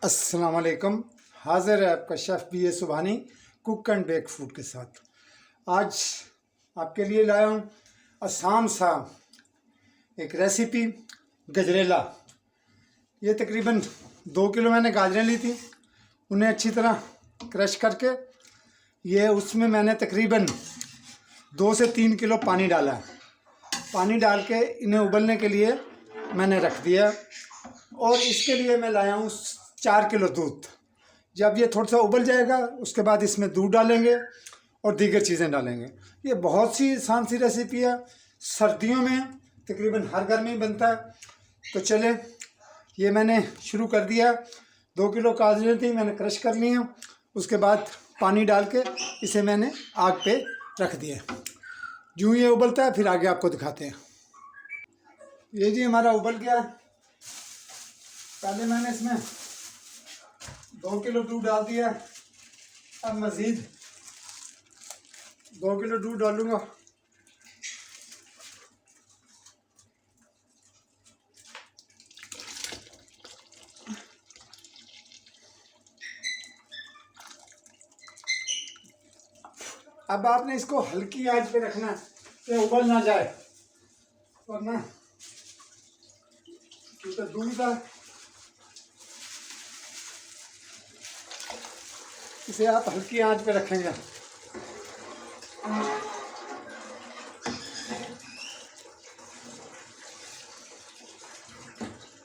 अस्सलाम वालेकुम। हाज़िर है आपका chef B A Subhani cook and bake food के साथ। आज आपके लिए लाया हूँ आसान सा एक रेसिपी गजरेला। ये तकरीबन 2 किलो मैंने गाजरें ली थी, उन्हें अच्छी तरह क्रश करके ये उसमें मैंने तकरीबन 2 से 3 किलो पानी डाला है। पानी डाल के इन्हें उबलने के लिए मैंने रख दिया और इसके लिए मैं लाया हूँ 4 किलो दूध। जब ये थोड़ा सा उबल जाएगा उसके बाद इसमें दूध डालेंगे और दीगर चीज़ें डालेंगे। ये बहुत सी आसान सी रेसिपी है, सर्दियों में तकरीबन हर घर में ही बनता है। तो चले, ये मैंने शुरू कर दिया। 2 किलो गाजरें थी, मैंने क्रश कर ली हैं। उसके बाद पानी डाल के इसे मैंने आग पे रख दिया। यूँ ये उबलता है फिर आगे आपको दिखाते हैं। ये जी हमारा उबल गया। पहले मैंने इसमें 2 किलो दूध डाल दिया, अब मज़ीद 2 किलो दूध डालूँगा। अब आपने इसको हल्की आंच पे रखना है कि उबल ना जाए, वरना क्योंकि दूध है इसे आप हल्की आंच पे रखेंगे।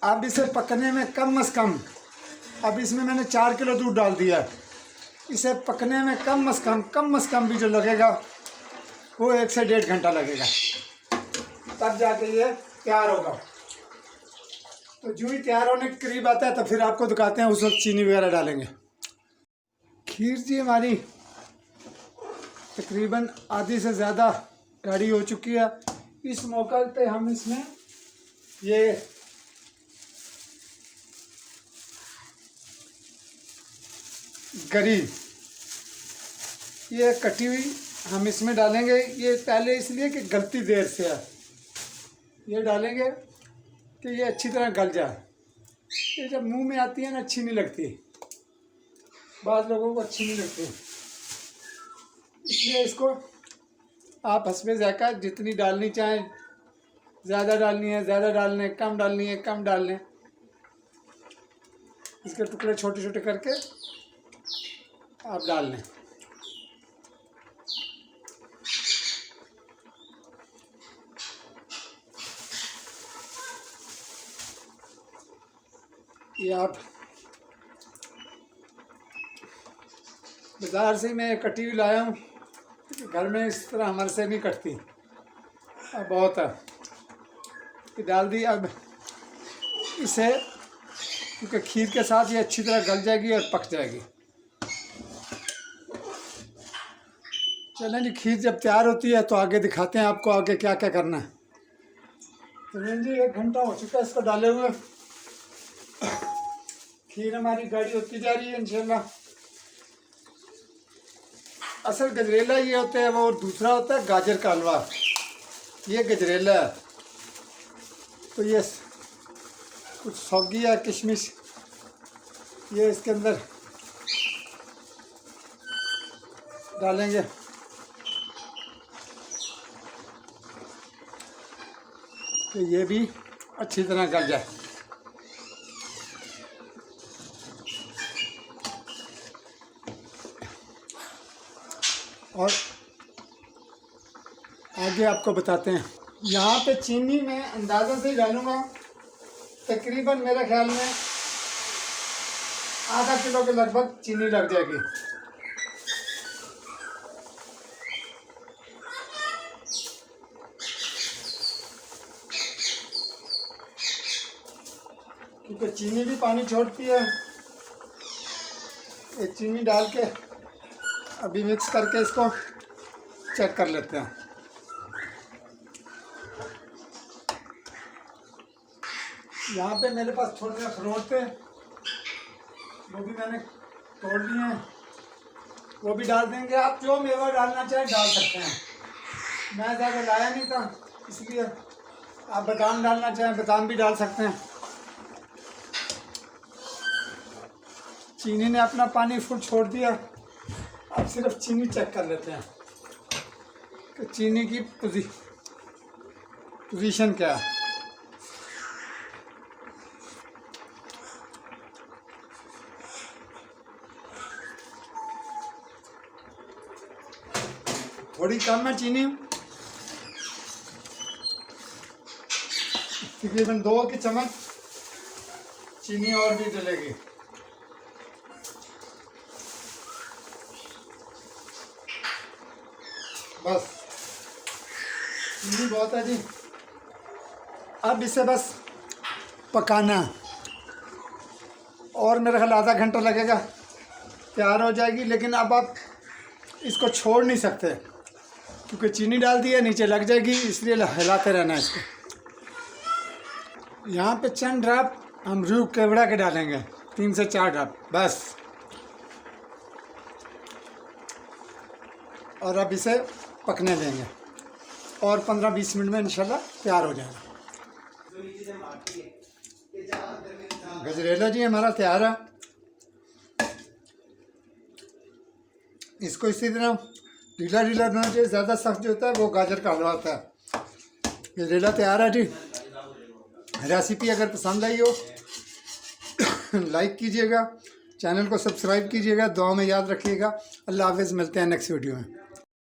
अब इसे पकने में कम से कम, अब इसमें मैंने 4 किलो दूध डाल दिया है, इसे पकने में कम से कम भी जो लगेगा वो 1 से 1.5 घंटा लगेगा, तब जाके ये तैयार होगा। तो जो ही तैयार होने के करीब आता है तो फिर आपको दिखाते हैं, उस वक्त चीनी वगैरह डालेंगे। खीर जी हमारी तकरीबन आधी से ज़्यादा गाढ़ी हो चुकी है। इस मौके पे हम इसमें ये गरी, ये कटी हुई हम इसमें डालेंगे। ये पहले इसलिए कि गलती देर से है, ये डालेंगे कि ये अच्छी तरह गल जाए। ये जब मुंह में आती है ना अच्छी नहीं लगती, बाद लोगों को अच्छी नहीं लगती, इसलिए इसको आप हस्बे ज़ायका जितनी डालनी चाहें, ज़्यादा डालनी है ज़्यादा डाल लें, कम डालनी है कम डाल लें। इसके टुकड़े छोटे छोटे करके आप डाल लें। ये आप बाज़ार से मैं कटी हुई लाया हूँ, घर में इस तरह हमारे से नहीं कटती। अब बहुत है, ये डाल दी। अब इसे क्योंकि खीर के साथ ये अच्छी तरह गल जाएगी और पक जाएगी। चलें जी, खीर जब तैयार होती है तो आगे दिखाते हैं आपको आगे क्या क्या करना है। चलें जी, 1 घंटा हो चुका है इसको डाले हुए। खीर हमारी गाढ़ी होती जा रही है इंशाल्लाह। असल गजरेला ये होता है, वो दूसरा होता है गाजर का हलवा। ये गजरेला है। तो ये कुछ सौगी या किशमिश ये इसके अंदर डालेंगे। तो ये भी अच्छी तरह गल जाए। और आगे आपको बताते हैं। यहाँ पे चीनी मैं अंदाज़ा से ही डालूँगा, तकरीबन मेरे ख्याल में आधा किलो के लगभग चीनी लग जाएगी। क्योंकि चीनी भी पानी छोड़ती है। ये चीनी डाल के अभी मिक्स करके इसको चेक कर लेते हैं। यहाँ पे मेरे पास थोड़े से अखरोट थे, वो भी मैंने तोड़ लिए हैं, वो भी डाल देंगे। आप जो मेवा डालना चाहें डाल सकते हैं। मैं ज़्यादा लाया नहीं था इसलिए आप बादाम डालना चाहें बादाम भी डाल सकते हैं। चीनी ने अपना पानी फुल छोड़ दिया। अब सिर्फ चीनी चेक कर लेते हैं कि चीनी की पोजीशन क्या है। थोड़ी कम है चीनी, तकरीबन 2 की चम्मच चीनी और भी डलेगी। बस चीनी बहुत है जी। अब इसे बस पकाना है और मेरा ख्याल आधा घंटा लगेगा, तैयार हो जाएगी। लेकिन अब आप इसको छोड़ नहीं सकते क्योंकि चीनी डाल दी है, नीचे लग जाएगी, इसलिए हिलाते रहना है इसको। यहाँ पे चंद ड्राप हम रूह केवड़ा के डालेंगे, 3 से 4 ड्राप बस। और अब इसे पकने देंगे और 15-20 मिनट में इंशाल्लाह तैयार हो जाएगा। गजरेला जी हमारा तैयार है। इसको इसी तरह ढीला ढीला होना चाहिए, ज़्यादा सख्त जो होता है वो गाजर का हलवा होता है। गजरेला तैयार है जी। रेसिपी अगर पसंद आई हो लाइक कीजिएगा, चैनल को सब्सक्राइब कीजिएगा, दुआ में याद रखिएगा। अल्लाह हाफ़िज़, मिलते हैं नेक्स्ट वीडियो में।